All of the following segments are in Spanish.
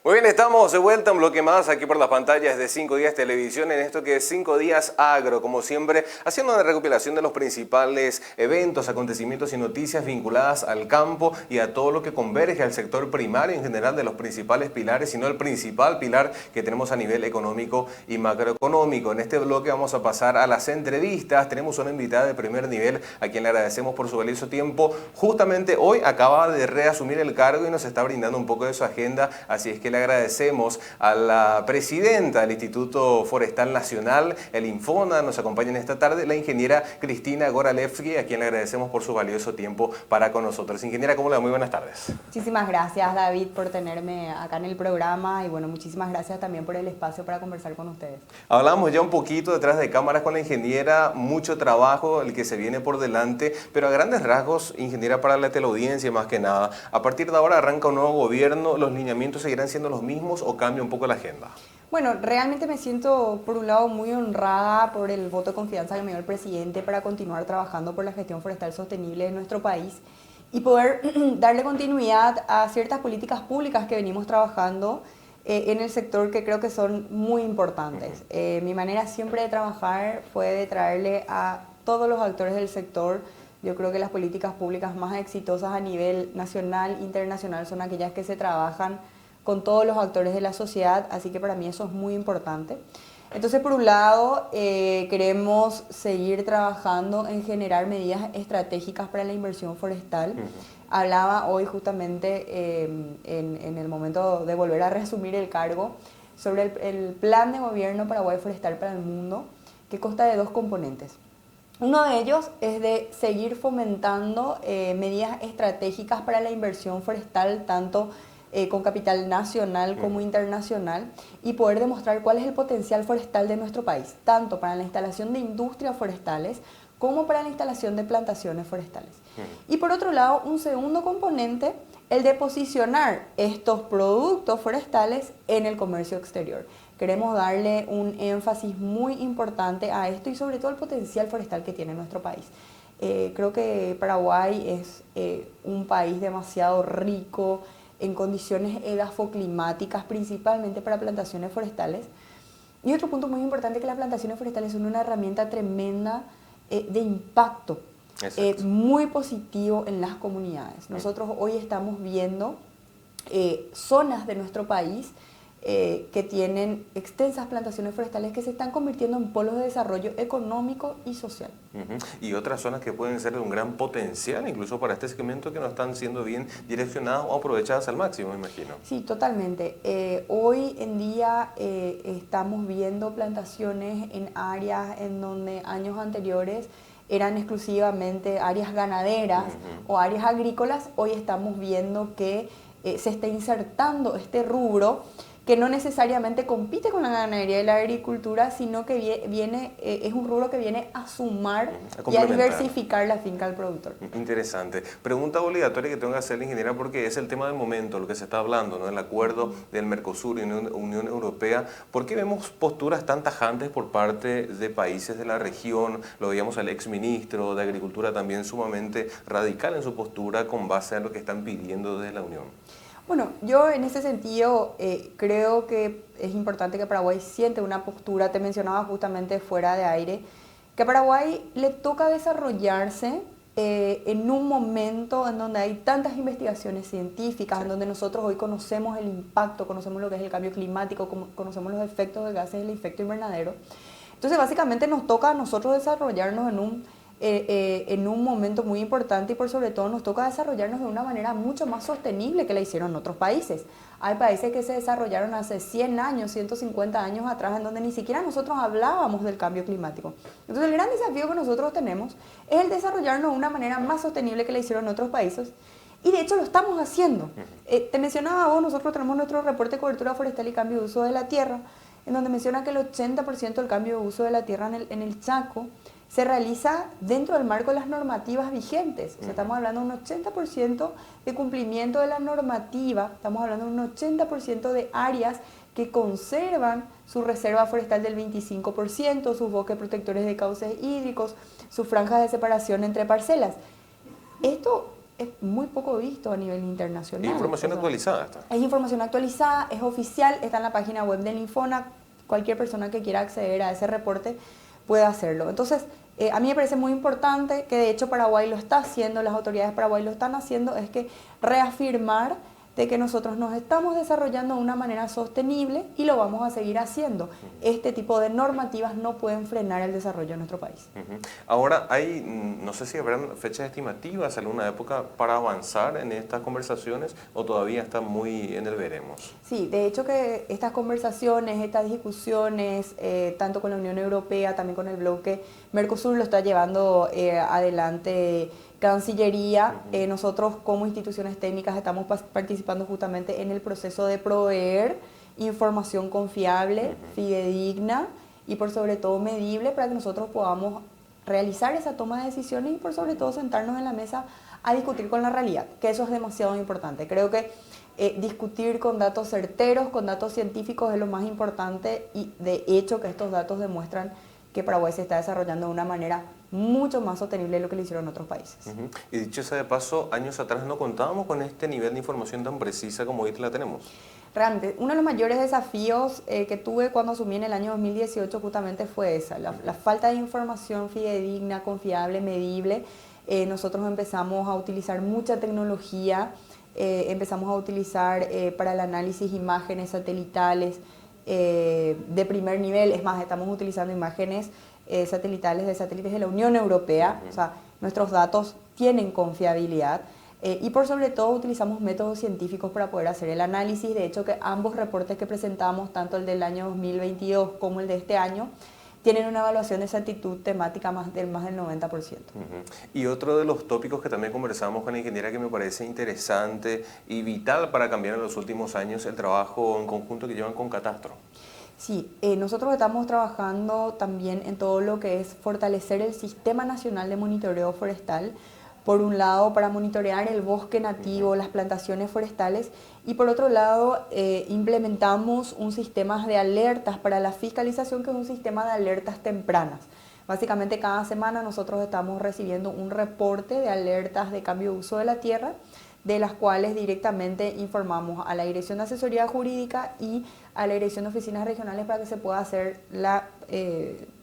Muy bien, estamos de vuelta un bloque más aquí por las pantallas de 5 Días Televisión en esto que es 5 Días Agro, como siempre, haciendo una recopilación de los principales eventos, acontecimientos y noticias vinculadas al campo y a todo lo que converge al sector primario en general de los principales pilares, sino el principal pilar que tenemos a nivel económico y macroeconómico. En este bloque vamos a pasar a las entrevistas. Tenemos una invitada de primer nivel a quien le agradecemos por su valioso tiempo. Justamente hoy acaba de reasumir el cargo y nos está brindando un poco de su agenda, así es que le agradecemos a la presidenta del Instituto Forestal Nacional, el Infona, nos acompaña en esta tarde, la ingeniera Cristina Goralevsky, a quien le agradecemos por su valioso tiempo para con nosotros. Ingeniera, ¿cómo le va? Muy buenas tardes. Muchísimas gracias, David, por tenerme acá en el programa y bueno, muchísimas gracias también por el espacio para conversar con ustedes. Hablamos ya un poquito detrás de cámaras con la ingeniera, mucho trabajo el que se viene por delante, pero a grandes rasgos, ingeniera, para la teleaudiencia más que nada, a partir de ahora arranca un nuevo gobierno, ¿los lineamientos seguirán siendo los mismos o cambia un poco la agenda? Bueno, realmente me siento, por un lado, muy honrada por el voto de confianza que me dio el presidente para continuar trabajando por la gestión forestal sostenible de nuestro país y poder darle continuidad a ciertas políticas públicas que venimos trabajando en el sector, que creo que son muy importantes. Mi manera siempre de trabajar fue de traerle a todos los actores del sector. Yo creo que las políticas públicas más exitosas a nivel nacional, internacional, son aquellas que se trabajan con todos los actores de la sociedad, así que para mí eso es muy importante. Entonces, por un lado, queremos seguir trabajando en generar medidas estratégicas para la inversión forestal. Hablaba hoy justamente en el momento de volver a reasumir el cargo sobre el plan de gobierno Paraguay Forestal para el Mundo, que consta de dos componentes. Uno de ellos es de seguir fomentando medidas estratégicas para la inversión forestal, tanto con capital nacional como internacional, y poder demostrar cuál es el potencial forestal de nuestro país, tanto para la instalación de industrias forestales como para la instalación de plantaciones forestales. Y por otro lado, un segundo componente, el de posicionar estos productos forestales en el comercio exterior. Queremos darle un énfasis muy importante a esto y sobre todo el potencial forestal que tiene nuestro país. Creo que Paraguay es un país demasiado rico en condiciones edafoclimáticas, principalmente para plantaciones forestales. Y otro punto muy importante, que las plantaciones forestales son una herramienta tremenda de impacto, muy positivo en las comunidades. Nosotros hoy estamos viendo zonas de nuestro país que tienen extensas plantaciones forestales que se están convirtiendo en polos de desarrollo económico y social. Y otras zonas que pueden ser de un gran potencial, incluso para este segmento, que no están siendo bien direccionadas o aprovechadas al máximo, me imagino. Sí, totalmente. Hoy en día estamos viendo plantaciones en áreas en donde años anteriores eran exclusivamente áreas ganaderas o áreas agrícolas. Hoy estamos viendo que se está insertando este rubro, que no necesariamente compite con la ganadería y la agricultura, sino que es un rubro que viene a sumar y a diversificar la finca del productor. Interesante. Pregunta obligatoria que tengo que hacer, ingeniera, porque es el tema del momento, lo que se está hablando, ¿no? El acuerdo del Mercosur y Unión Europea. ¿Por qué vemos posturas tan tajantes por parte de países de la región? Lo veíamos al exministro de Agricultura también sumamente radical en su postura con base a lo que están pidiendo desde la Unión. Bueno, yo en ese sentido creo que es importante que Paraguay siente una postura. Te mencionaba justamente fuera de aire, que a Paraguay le toca desarrollarse en un momento en donde hay tantas investigaciones científicas, en donde nosotros hoy conocemos el impacto, conocemos lo que es el cambio climático, conocemos los efectos de gases del efecto invernadero. Entonces, básicamente nos toca a nosotros desarrollarnos en un momento muy importante, y por sobre todo nos toca desarrollarnos de una manera mucho más sostenible que la hicieron en otros países. Hay países que se desarrollaron hace 100 años, 150 años atrás, en donde ni siquiera nosotros hablábamos del cambio climático. Entonces, el gran desafío que nosotros tenemos es el desarrollarnos de una manera más sostenible que la hicieron en otros países, y de hecho lo estamos haciendo. Te mencionaba vos, nosotros tenemos nuestro reporte de cobertura forestal y cambio de uso de la tierra, en donde menciona que el 80% del cambio de uso de la tierra en el Chaco se realiza dentro del marco de las normativas vigentes. O sea, estamos hablando de un 80% de cumplimiento de la normativa, estamos hablando de un 80% de áreas que conservan su reserva forestal del 25%, sus bosques protectores de cauces hídricos, sus franjas de separación entre parcelas. Esto es muy poco visto a nivel internacional. Información actualizada está. Es información actualizada, es oficial, está en la página web del Infona. Cualquier persona que quiera acceder a ese reporte puede hacerlo. Entonces, a mí me parece muy importante, que de hecho Paraguay lo está haciendo, las autoridades de Paraguay lo están haciendo, es que reafirmar de que nosotros nos estamos desarrollando de una manera sostenible y lo vamos a seguir haciendo. Este tipo de normativas no pueden frenar el desarrollo de nuestro país. Ahora, hay, no sé si habrán fechas estimativas, alguna época para avanzar en estas conversaciones o todavía está muy en el veremos. Sí, de hecho que estas conversaciones, estas discusiones, tanto con la Unión Europea, también con el bloque Mercosur, lo está llevando adelante Cancillería. Nosotros como instituciones técnicas estamos participando justamente en el proceso de proveer información confiable, fidedigna y por sobre todo medible para que nosotros podamos realizar esa toma de decisiones y por sobre todo sentarnos en la mesa a discutir con la realidad, que eso es demasiado importante. Creo que discutir con datos certeros, con datos científicos es lo más importante y de hecho que estos datos demuestran que Paraguay se está desarrollando de una manera mucho más sostenible de lo que lo hicieron otros países. Y dicho sea de paso, años atrás no contábamos con este nivel de información tan precisa como hoy la tenemos. Realmente, uno de los mayores desafíos que tuve cuando asumí en el año 2018 justamente fue esa, la falta de información fidedigna, confiable, medible. Nosotros empezamos a utilizar mucha tecnología, empezamos a utilizar para el análisis imágenes satelitales de primer nivel. Es más, estamos utilizando imágenes satelitales de satélites de la Unión Europea. O sea, nuestros datos tienen confiabilidad. Y por sobre todo utilizamos métodos científicos para poder hacer el análisis. De hecho, que ambos reportes que presentamos, tanto el del año 2022 como el de este año, tienen una evaluación de exactitud temática más del 90%. Y otro de los tópicos que también conversamos con la ingeniera que me parece interesante y vital para cambiar en los últimos años, el trabajo en conjunto que llevan con Catastro. Sí, nosotros estamos trabajando también en todo lo que es fortalecer el Sistema Nacional de Monitoreo Forestal, por un lado para monitorear el bosque nativo, las plantaciones forestales, y por otro lado implementamos un sistema de alertas para la fiscalización, que es un sistema de alertas tempranas. Básicamente cada semana nosotros estamos recibiendo un reporte de alertas de cambio de uso de la tierra, de las cuales directamente informamos a la Dirección de Asesoría Jurídica y a la Dirección de Oficinas Regionales para que se pueda hacer la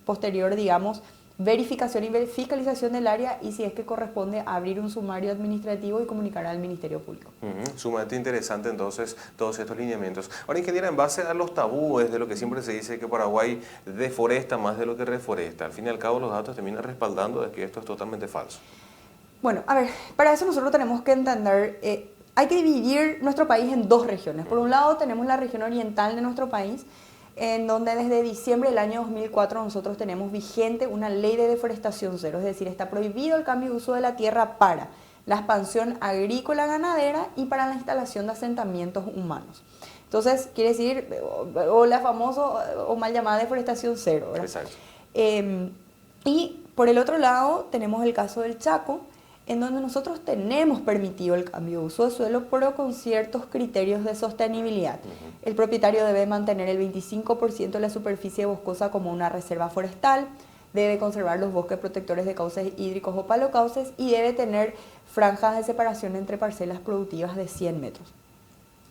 posterior, digamos, verificación y fiscalización del área y si es que corresponde abrir un sumario administrativo y comunicar al Ministerio Público. Sumamente interesante entonces todos estos lineamientos. Ahora, ingeniera, en base a los tabúes de lo que siempre se dice que Paraguay deforesta más de lo que reforesta, al fin y al cabo los datos terminan respaldando de que esto es totalmente falso. Bueno, a ver, para eso nosotros tenemos que entender, hay que dividir nuestro país en dos regiones. Por un lado tenemos la región oriental de nuestro país, en donde desde diciembre del año 2004 nosotros tenemos vigente una ley de deforestación cero, es decir, está prohibido el cambio de uso de la tierra para la expansión agrícola ganadera y para la instalación de asentamientos humanos. Entonces, quiere decir, o la famosa o mal llamada deforestación cero, ¿verdad? Exacto. Y por el otro lado tenemos el caso del Chaco, en donde nosotros tenemos permitido el cambio de uso de suelo, pero con ciertos criterios de sostenibilidad. El propietario debe mantener el 25% de la superficie boscosa como una reserva forestal, debe conservar los bosques protectores de cauces hídricos o palocauces y debe tener franjas de separación entre parcelas productivas de 100 metros.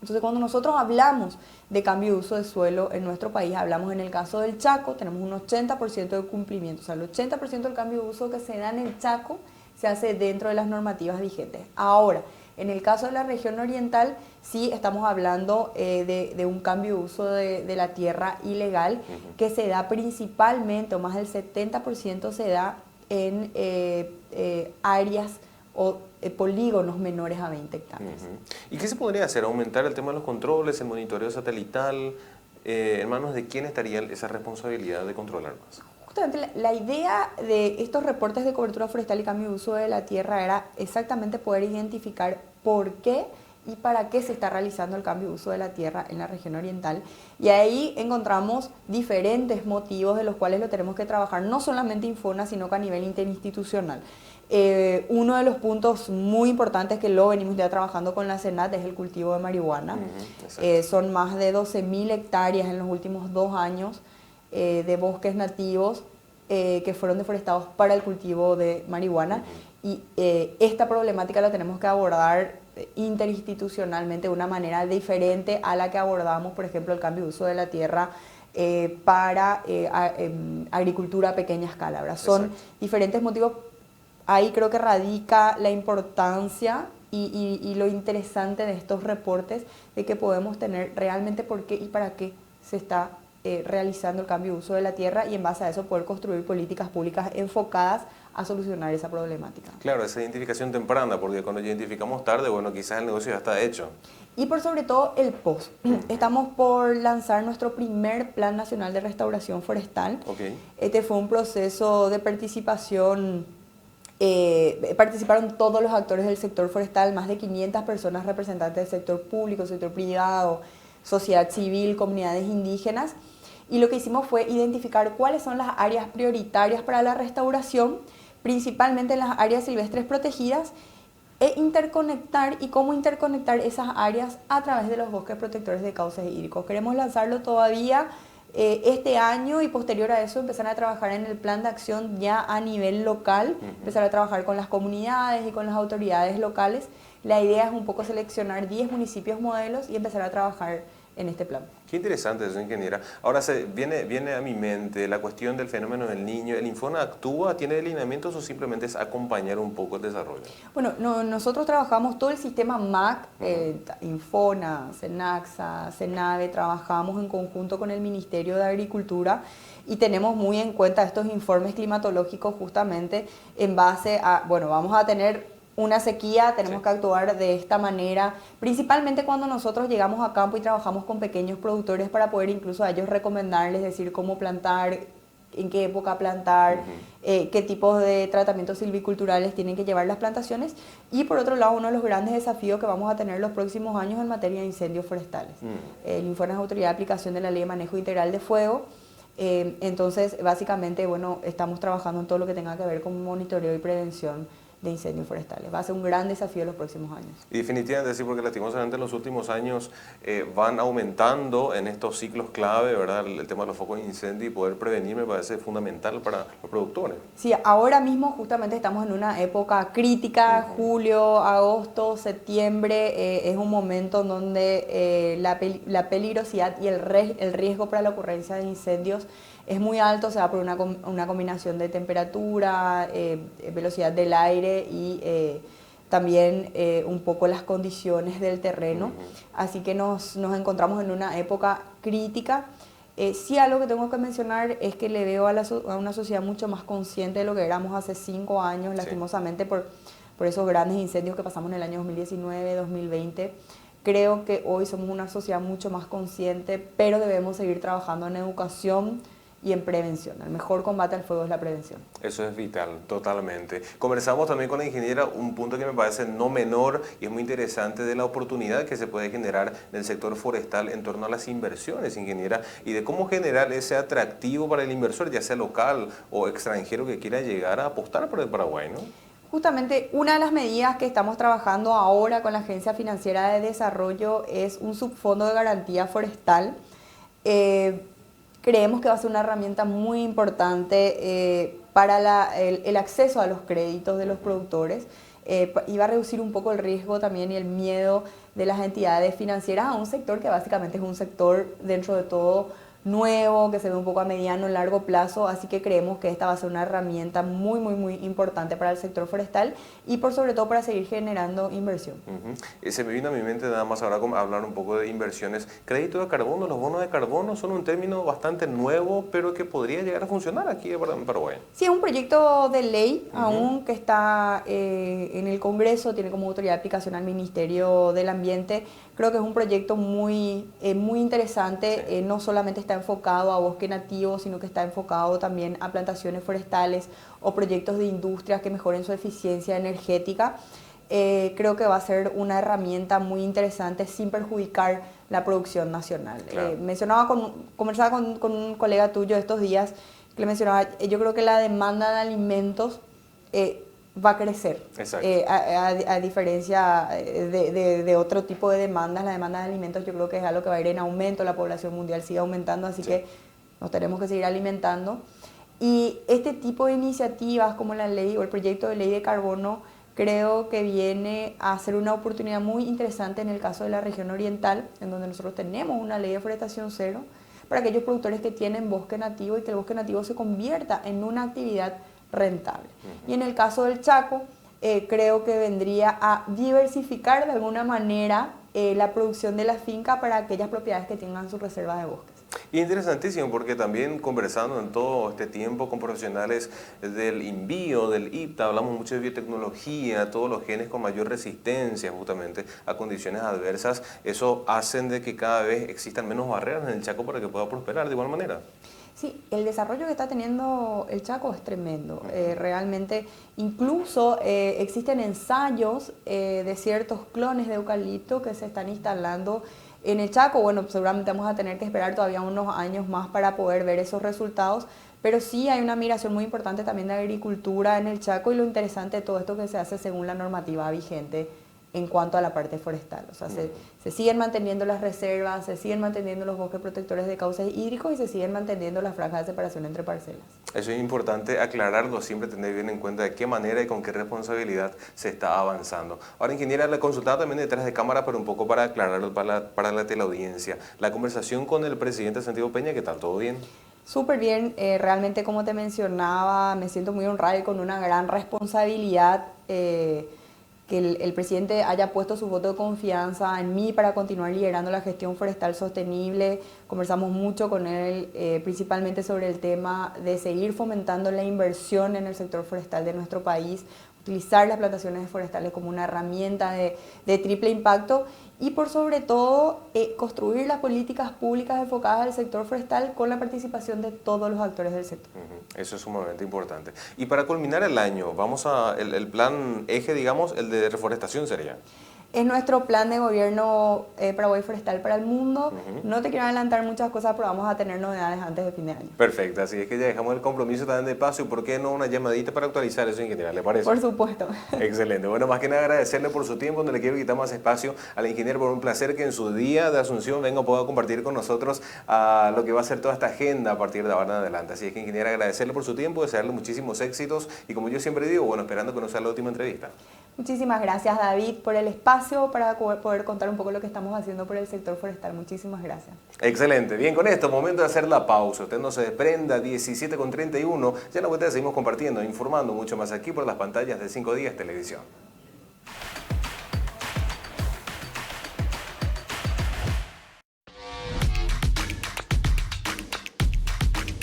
Entonces, cuando nosotros hablamos de cambio de uso de suelo en nuestro país, hablamos en el caso del Chaco, tenemos un 80% de cumplimiento. O sea, el 80% del cambio de uso que se da en el Chaco se hace dentro de las normativas vigentes. Ahora, en el caso de la región oriental, sí estamos hablando de un cambio de uso de la tierra ilegal que se da principalmente, o más del 70% se da en áreas o polígonos menores a 20 hectáreas. ¿Y qué se podría hacer? ¿Aumentar el tema de los controles, el monitoreo satelital? ¿En manos de quién estaría esa responsabilidad de controlar más? Justamente la idea de estos reportes de cobertura forestal y cambio de uso de la tierra era exactamente poder identificar por qué y para qué se está realizando el cambio de uso de la tierra en la región oriental. Y ahí encontramos diferentes motivos de los cuales lo tenemos que trabajar, no solamente Infona, sino que a nivel interinstitucional. Uno de los puntos muy importantes que lo venimos ya trabajando con la Senat es el cultivo de marihuana. Son más de 12.000 hectáreas en los últimos 2 años de bosques nativos que fueron deforestados para el cultivo de marihuana. Y esta problemática la tenemos que abordar interinstitucionalmente de una manera diferente a la que abordamos, por ejemplo, el cambio de uso de la tierra para agricultura a pequeña escala, ¿verdad? Son diferentes motivos. Ahí creo que radica la importancia y lo interesante de estos reportes, de que podemos tener realmente por qué y para qué se está realizando el cambio de uso de la tierra, y en base a eso poder construir políticas públicas enfocadas a solucionar esa problemática. Claro, esa identificación temprana, porque cuando identificamos tarde, bueno, quizás el negocio ya está hecho. Y por sobre todo el post. Estamos por lanzar nuestro primer Plan Nacional de Restauración Forestal. Este fue un proceso de participación. Participaron todos los actores del sector forestal, más de 500 personas representantes del sector público, sector privado, sociedad civil, comunidades indígenas. Y lo que hicimos fue identificar cuáles son las áreas prioritarias para la restauración, principalmente en las áreas silvestres protegidas, e interconectar y cómo interconectar esas áreas a través de los bosques protectores de cauces hídricos. Queremos lanzarlo todavía este año, y posterior a eso empezar a trabajar en el plan de acción ya a nivel local, empezar a trabajar con las comunidades y con las autoridades locales. La idea es un poco seleccionar 10 municipios modelos y empezar a trabajar en este plan. Qué interesante eso, ingeniera. Ahora viene a mi mente la cuestión del fenómeno del niño. ¿El Infona actúa, tiene lineamientos o simplemente es acompañar un poco el desarrollo? Bueno, nosotros trabajamos todo el sistema MAC, Infona, Senaxa, Senave, trabajamos en conjunto con el Ministerio de Agricultura y tenemos muy en cuenta estos informes climatológicos justamente en base a, bueno, vamos a tener una sequía, tenemos que actuar de esta manera, principalmente cuando nosotros llegamos a campo y trabajamos con pequeños productores para poder incluso a ellos recomendarles, decir cómo plantar, en qué época plantar, qué tipos de tratamientos silviculturales tienen que llevar las plantaciones. Y por otro lado, uno de los grandes desafíos que vamos a tener los próximos años en materia de incendios forestales. El Infona es autoridad de aplicación de la Ley de Manejo Integral de Fuego. Entonces, básicamente, bueno, estamos trabajando en todo lo que tenga que ver con monitoreo y prevención de incendios forestales. Va a ser un gran desafío en los próximos años. Y definitivamente sí, porque lastimosamente en los últimos años van aumentando en estos ciclos clave, ¿verdad? El tema de los focos de incendio, y poder prevenir me parece fundamental para los productores. Sí, ahora mismo justamente estamos en una época crítica, julio, agosto, septiembre, es un momento en donde la peligrosidad y el riesgo para la ocurrencia de incendios es muy alto, se da por una combinación de temperatura, velocidad del aire y también un poco las condiciones del terreno. Así que nos encontramos en una época crítica. Sí, algo que tengo que mencionar es que le veo a una sociedad mucho más consciente de lo que éramos hace 5 años, lastimosamente por esos grandes incendios que pasamos en el año 2019, 2020. Creo que hoy somos una sociedad mucho más consciente, pero debemos seguir trabajando en educación y en prevención. El mejor combate al fuego es la prevención. Eso es vital, totalmente. Conversamos también con la ingeniera un punto que me parece no menor y es muy interesante, de la oportunidad que se puede generar en el sector forestal en torno a las inversiones, ingeniera, y de cómo generar ese atractivo para el inversor, ya sea local o extranjero, que quiera llegar a apostar por el Paraguay, ¿no? Justamente una de las medidas que estamos trabajando ahora con la Agencia Financiera de Desarrollo es un subfondo de garantía forestal. Creemos que va a ser una herramienta muy importante para el acceso a los créditos de los productores, y va a reducir un poco el riesgo también y el miedo de las entidades financieras a un sector que básicamente es un sector dentro de todo nuevo, que se ve un poco a mediano, largo plazo, así que creemos que esta va a ser una herramienta muy, muy, muy importante para el sector forestal y por sobre todo para seguir generando inversión. Se me vino a mi mente nada más ahora hablar un poco de inversiones. Crédito de carbono, los bonos de carbono son un término bastante nuevo, pero que podría llegar a funcionar aquí en Paraguay. Sí, es un proyecto de ley aún que está en el Congreso, tiene como autoridad de aplicación al Ministerio del Ambiente. Creo que es un proyecto muy interesante, no solamente está enfocado a bosque nativo, sino que está enfocado también a plantaciones forestales o proyectos de industrias que mejoren su eficiencia energética. Creo que va a ser una herramienta muy interesante sin perjudicar la producción nacional. Claro. Conversaba con un colega tuyo estos días que le mencionaba, yo creo que la demanda de alimentos va a crecer, a diferencia de otro tipo de demandas. La demanda de alimentos yo creo que es algo que va a ir en aumento, la población mundial sigue aumentando, así que nos tenemos que seguir alimentando. Y este tipo de iniciativas como la ley o el proyecto de ley de carbono creo que viene a ser una oportunidad muy interesante en el caso de la región oriental, en donde nosotros tenemos una ley de forestación cero, para aquellos productores que tienen bosque nativo y que el bosque nativo se convierta en una actividad rentable. Y en el caso del Chaco, creo que vendría a diversificar de alguna manera la producción de la finca para aquellas propiedades que tengan su reserva de bosques. Y interesantísimo porque también conversando en todo este tiempo con profesionales del INVIO, del IPTA, hablamos mucho de biotecnología, todos los genes con mayor resistencia justamente a condiciones adversas, eso hacen de que cada vez existan menos barreras en el Chaco para que pueda prosperar de igual manera. Sí, el desarrollo que está teniendo el Chaco es tremendo. Realmente, incluso existen ensayos de ciertos clones de eucalipto que se están instalando en el Chaco. Bueno, seguramente vamos a tener que esperar todavía unos años más para poder ver esos resultados, pero sí hay una migración muy importante también de agricultura en el Chaco y lo interesante de todo esto que se hace según la normativa vigente en cuanto a la parte forestal. O sea, se siguen manteniendo las reservas, se siguen manteniendo los bosques protectores de cauces hídricos y se siguen manteniendo las franjas de separación entre parcelas. Eso es importante aclararlo, siempre tener bien en cuenta de qué manera y con qué responsabilidad se está avanzando. Ahora, ingeniera, la consultaba también detrás de cámara, pero un poco para aclararlo para la teleaudiencia. La conversación con el presidente Santiago Peña, ¿qué tal? ¿Todo bien? Súper bien, realmente como te mencionaba, me siento muy honrada y con una gran responsabilidad que el presidente haya puesto su voto de confianza en mí para continuar liderando la gestión forestal sostenible. Conversamos mucho con él, principalmente sobre el tema de seguir fomentando la inversión en el sector forestal de nuestro país, utilizar las plantaciones forestales como una herramienta de triple impacto y por sobre todo construir las políticas públicas enfocadas al sector forestal con la participación de todos los actores del sector. Eso es sumamente importante. Y para culminar el año, vamos a el plan eje, digamos, el de reforestación sería. Es nuestro plan de gobierno Paraguay Forestal para el Mundo. No te quiero adelantar muchas cosas, pero vamos a tener novedades antes de fin de año. Perfecto, así es que ya dejamos el compromiso también de paso y por qué no una llamadita para actualizar eso en general, ¿le parece? Por supuesto. Excelente. Bueno, más que nada agradecerle por su tiempo, no le quiero quitar más espacio al ingeniero, por un placer que en su día de Asunción venga pueda compartir con nosotros lo que va a ser toda esta agenda a partir de ahora en adelante. Así es que, ingeniero, agradecerle por su tiempo, desearle muchísimos éxitos y como yo siempre digo, bueno, esperando que no sea la última entrevista. Muchísimas gracias, David, por el espacio para poder contar un poco lo que estamos haciendo por el sector forestal. Muchísimas gracias. Excelente. Bien, con esto, momento de hacer la pausa. Usted no se desprenda, 17:31. Ya en la vuelta seguimos compartiendo, informando mucho más aquí por las pantallas de 5 Días Televisión.